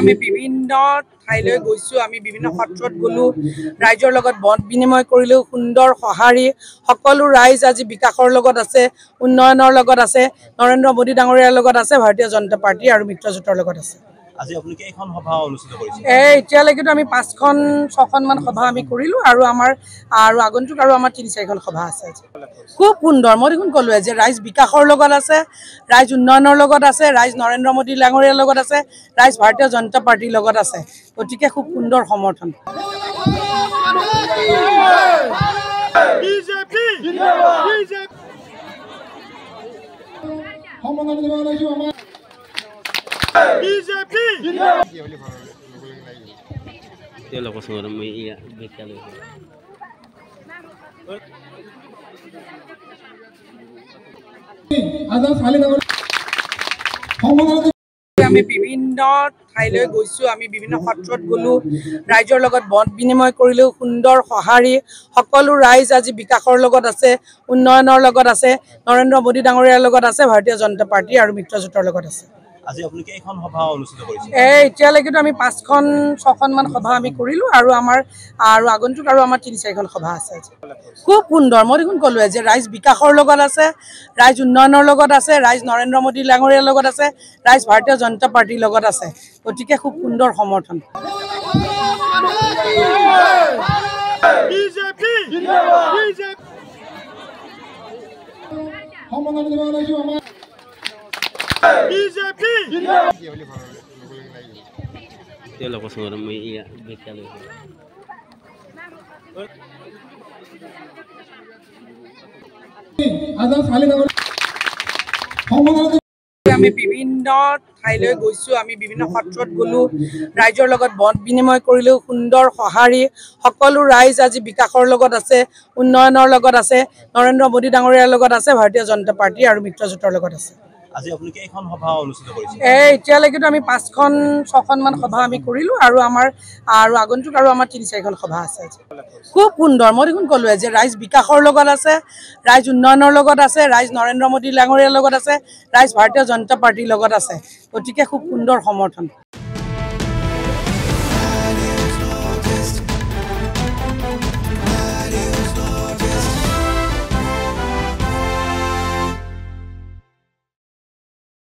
আমি বিভিন্ন ঠাইলৈ গৈছো, আমি বিভিন্ন সত্ৰত গলো, ৰাইজৰ লগত মত বিনিময় কৰিলো, সুন্দৰ সঁহাৰি। সকলো ৰাইজ আজি বিকাশৰ লগত আছে, উন্নয়নৰ লগত আছে, নৰেন্দ্ৰ মোদী ডাঙৰীয়াৰ লগত আছে, ভাৰতীয় জনতা পাৰ্টি আৰু মিত্ৰজোঁটৰ লগত আছে। আজি আপুনি কেইখন সভা অনুষ্ঠিত কৰিছে? এতিয়ালৈকেতো আমি 5-6খন সভা আমি কৰিলো আৰু আগন্তুক আমাৰ 3-4খন সভা আছে। খুব সুন্দৰ। মই দেখোন ক'লোৱে যে ৰাইজ বিকাশৰ লগত আছে, ৰাইজ উন্নয়নৰ লগত আছে, ৰাইজ নৰেন্দ্ৰ মোদী ডাঙৰীয়াৰ লগত আছে, ৰাইজ ভাৰতীয় জনতা পাৰ্টিৰ লগত আছে। গতিকে খুব সুন্দৰ সমৰ্থন। আমি বিভিন্ন ঠাইলৈ গৈছো, আমি বিভিন্ন সত্ৰত গলো, ৰাইজৰ লগত মত বিনিময় কৰিলো, সুন্দৰ সঁহাৰি। সকলো ৰাইজ আজি বিকাশৰ লগত আছে, উন্নয়নৰ লগত আছে, নৰেন্দ্ৰ মোদী ডাঙৰীয়াৰ লগত আছে, ভাৰতীয় জনতা পাৰ্টি আৰু মিত্ৰজোঁটৰ লগত আছে। আজি আপুনি কেইখন সভা অনুষ্ঠিত কৰিছে? এতিয়ালৈকেতো আমি 5-6খন সভা আমি কৰিলো আৰু আগন্তুক আমাৰ 3-4খন সভা আছে। খুব সুন্দৰ। মই দেখোন ক'লোৱে যে ৰাইজ বিকাশৰ লগত আছে, ৰাইজ উন্নয়নৰ লগত আছে, ৰাইজ নৰেন্দ্ৰ মোদী ডাঙৰীয়াৰ লগত আছে, ৰাইজ ভাৰতীয় জনতা পাৰ্টিৰ লগত আছে। গতিকে খুব সুন্দৰ সমৰ্থন। আমি বিভিন্ন ঠাইলৈ গৈছো, আমি বিভিন্ন সত্ৰত গলো, ৰাইজৰ লগত মত বিনিময় কৰিলো, সুন্দৰ সঁহাৰি। সকলো ৰাইজ আজি বিকাশৰ লগত আছে, উন্নয়নৰ লগত আছে, নৰেন্দ্ৰ মোদী ডাঙৰীয়াৰ লগত আছে, ভাৰতীয় জনতা পাৰ্টি আৰু মিত্ৰজোঁটৰ লগত আছে। আজি আপুনি কেইখন সভা অনুষ্ঠিত কৰিছে? এতিয়ালৈকেতো আমি 5-6খন সভা আমি কৰিলো আৰু আগন্তুক আমাৰ 3-4খন সভা আছে। খুব সুন্দৰ। মই দেখোন ক'লোৱে যে ৰাইজ বিকাশৰ লগত আছে, ৰাইজ উন্নয়নৰ লগত আছে, ৰাইজ নৰেন্দ্ৰ মোদী ডাঙৰীয়াৰ লগত আছে, ৰাইজ ভাৰতীয় জনতা পাৰ্টিৰ লগত আছে। গতিকে খুব সুন্দৰ সমৰ্থন।